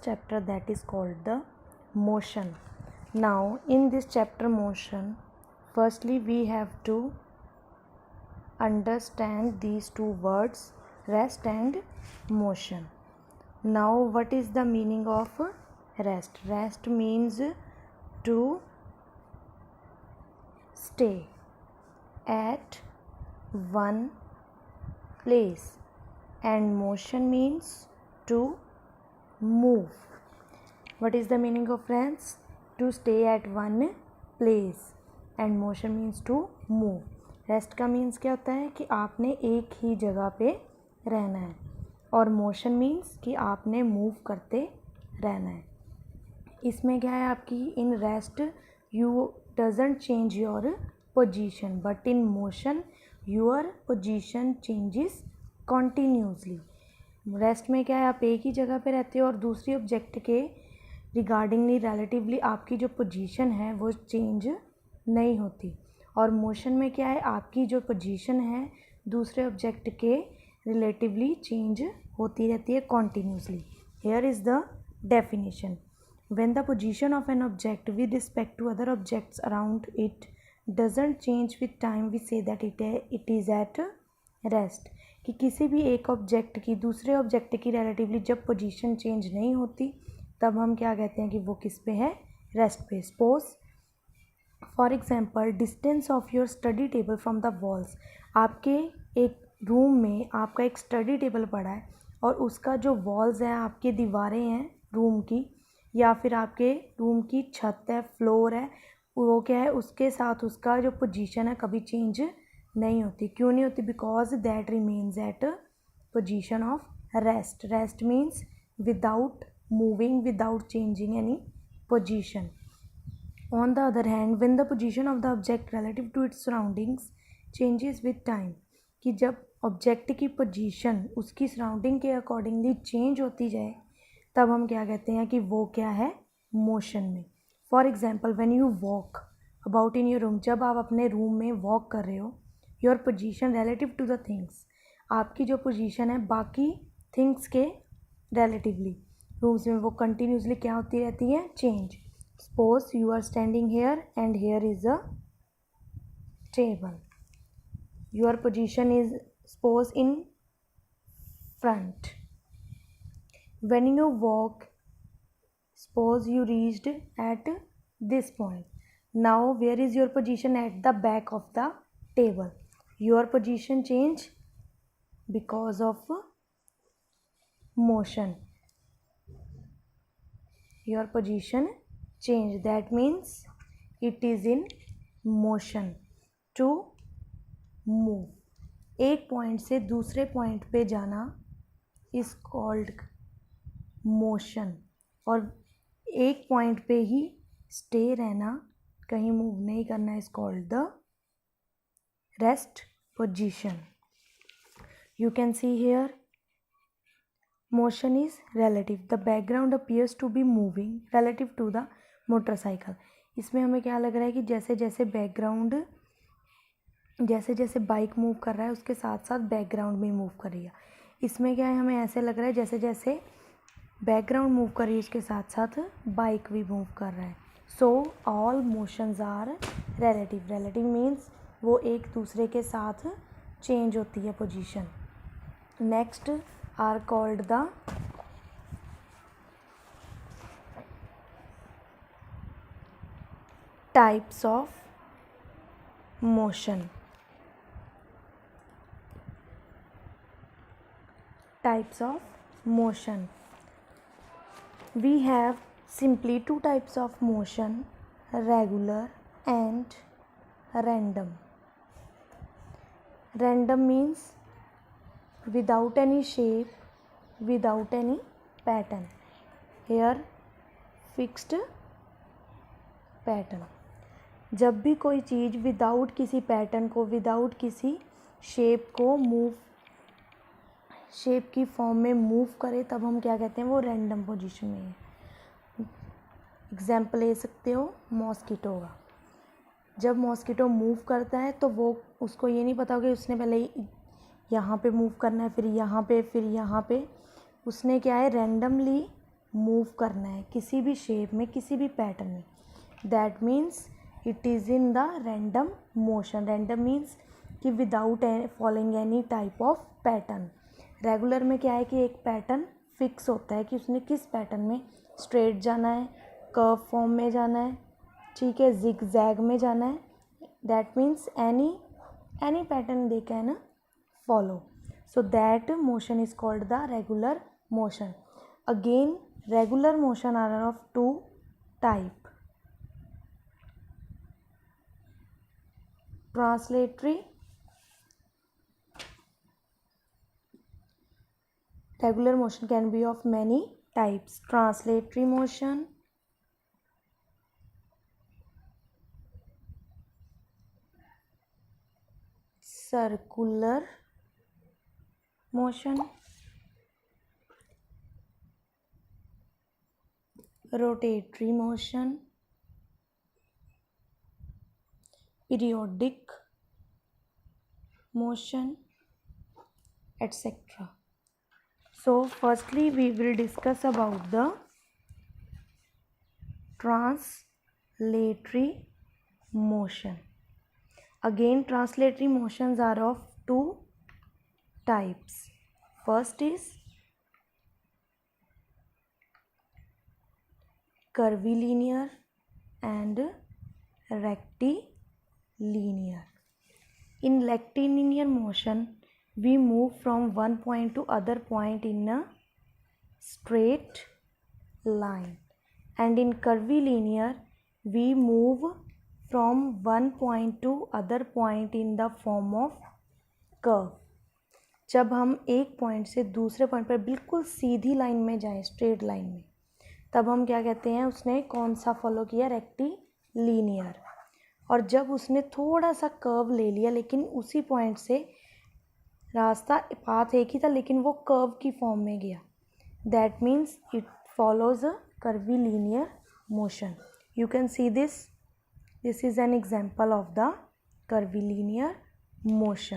first chapter, that is called the motion. Now in this chapter motion, firstly we have to understand these two words, rest and motion. Now what is the meaning of rest? Rest means to stay at one place, and motion means to move. What is the meaning of rest? To stay at one place and motion means to move. Rest का means क्या होता है कि आपने एक ही जगह पे रहना है, और मोशन मीन्स कि आपने मूव करते रहना है. इसमें क्या है आपकी, in rest you doesn't change your position, but in motion your position changes continuously. Rest में क्या है, आप एक ही जगह पे रहते हो और दूसरी ऑब्जेक्ट के रिगार्डिंगली रिलेटिवली आपकी जो पोजीशन है वो चेंज नहीं होती. और मोशन में क्या है, आपकी जो पोजीशन है दूसरे ऑब्जेक्ट के रिलेटिवली चेंज होती रहती है continuously. Here is the definition. When the position of an object with respect to other objects around it doesn't change with time, we say that it is at rest. कि किसी भी एक object की दूसरे object की relatively जब position change नहीं होती तब हम क्या कहते हैं कि वो किस पे है, रेस्ट पे. Suppose for example, distance of your study table from the walls. आपके एक रूम में आपका एक स्टडी टेबल पड़ा है और उसका जो वॉल्स हैं, आपकी दीवारें हैं रूम की, या फिर आपके रूम की छत है, फ्लोर है, वो क्या है, उसके साथ उसका जो पोजीशन है कभी चेंज नहीं होती. क्यों नहीं होती? Because that remains at position of rest. Rest means without moving, without changing any position. On the other hand, when the position of the object relative to its surroundings changes with time, कि जब object की position उसकी surrounding के accordingly change होती जाए तब हम क्या कहते हैं कि वो क्या है, मोशन में. For example, when you walk about in your room, जब आप अपने रूम में वॉक कर रहे हो, your position relative to the things, आपकी जो पोजीशन है बाकी थिंग्स के रिलेटिवली रूम्स में वो कंटिन्यूसली क्या होती रहती है, change. Suppose you are standing here and here is a table. Your position is suppose in front. When you walk, suppose you reached at this point. Now where is your position? At the back of the table. Your position change because of motion. Your position change, that means it is in motion. To move, एक point से दूसरे point पे जाना is called motion, और एक point पे ही stay रहना, कहीं मूव नहीं करना, is called the rest position. You can see here motion is relative. The background appears to be moving relative to the motorcycle. इसमें हमें क्या लग रहा है कि जैसे जैसे बैकग्राउंड, जैसे जैसे बाइक मूव कर रहा है उसके साथ साथ बैकग्राउंड भी मूव कर रही है. इसमें क्या है, हमें ऐसे लग रहा है जैसे जैसे बैकग्राउंड मूव कर रही है उसके साथ साथ बाइक भी मूव कर रहा है. So all motions are relative. Relative means वो एक दूसरे के साथ चेंज होती है position. Next are called the types of motion. Types of motion. We have simply two types of motion, regular and random. Random means without any shape, without any pattern. Here fixed pattern. जब भी कोई चीज़ without किसी pattern को, without किसी shape को move, shape की form में move करे तब हम क्या कहते हैं, वो रैंडम पोजीशन में है. एग्जाम्पल ले सकते हो मॉस्किटो का. जब मॉस्किटो मूव करता है तो वो उसको ये नहीं पता कि उसने पहले यहाँ पे मूव करना है, फिर यहाँ पे, फिर यहाँ पे. उसने क्या है, रैंडमली मूव करना है किसी भी शेप में, किसी भी पैटर्न में, that means it is in the random motion. Random means कि without following any type of pattern. Regular में क्या है कि एक पैटर्न फिक्स होता है कि उसने किस पैटर्न में स्ट्रेट जाना है, कर्व फॉर्म में जाना है, ठीक है, जिग जैग में जाना है. That means any pattern they can follow. So that motion is called the regular motion. Again, regular motion are of two type: translatory. Regular motion can be of many types: translatory motion, circular motion, rotatory motion, periodic motion, etc. So firstly we will discuss about the translatory motion. Again, translatory motions are of two types. First is curvilinear and rectilinear. In rectilinear motion, we move from one point to other point in a straight line, and in curvilinear, we move from one point to other point in the form of curve. जब हम एक point से दूसरे point पर बिल्कुल सीधी line में जाएं, straight line में, तब हम क्या कहते हैं, उसने कौन सा फॉलो किया, रेक्टिलीनियर. और जब उसने थोड़ा सा कर्व ले लिया, लेकिन उसी पॉइंट से रास्ता, पाथ एक ही था लेकिन वो कर्व की फॉर्म में गया, that means it follows a curvilinear motion. You can see this is an example of the curvilinear motion.